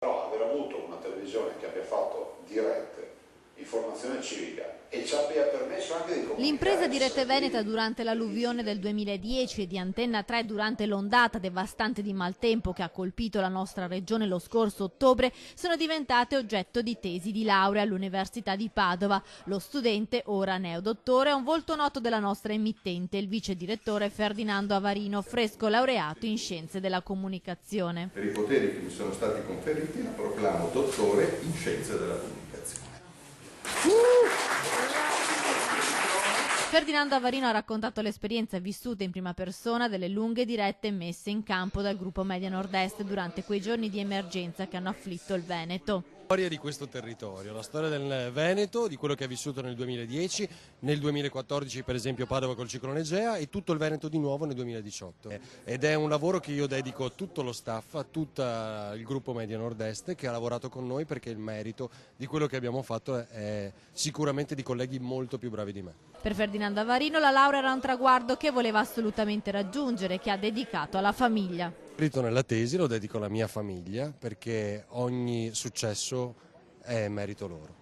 Però aver avuto una televisione che abbia fatto dirette, informazione civica e ci abbia permesso anche di comunicare. L'impresa di Rete Veneta durante l'alluvione del 2010 e di Antenna 3 durante l'ondata devastante di maltempo che ha colpito la nostra regione lo scorso ottobre sono diventate oggetto di tesi di laurea all'Università di Padova. Lo studente, ora neodottore, è un volto noto della nostra emittente, il vice direttore Ferdinando Avarino, fresco laureato in Scienze della Comunicazione. Per i poteri che mi sono stati conferiti la proclamo dottore in Scienze della Comunicazione. Ferdinando Avarino ha raccontato l'esperienza vissuta in prima persona delle lunghe dirette messe in campo dal gruppo Media Nord-Est durante quei giorni di emergenza che hanno afflitto il Veneto. La storia di questo territorio, la storia del Veneto, di quello che ha vissuto nel 2010, nel 2014 per esempio Padova col ciclone Egea e tutto il Veneto di nuovo nel 2018. Ed è un lavoro che io dedico a tutto lo staff, a tutto il gruppo Media Nord-Est che ha lavorato con noi, perché il merito di quello che abbiamo fatto è sicuramente di colleghi molto più bravi di me. Per Ferdinando Avarino la laurea era un traguardo che voleva assolutamente raggiungere, che ha dedicato alla famiglia. Scritto nella tesi, lo dedico alla mia famiglia perché ogni successo è merito loro.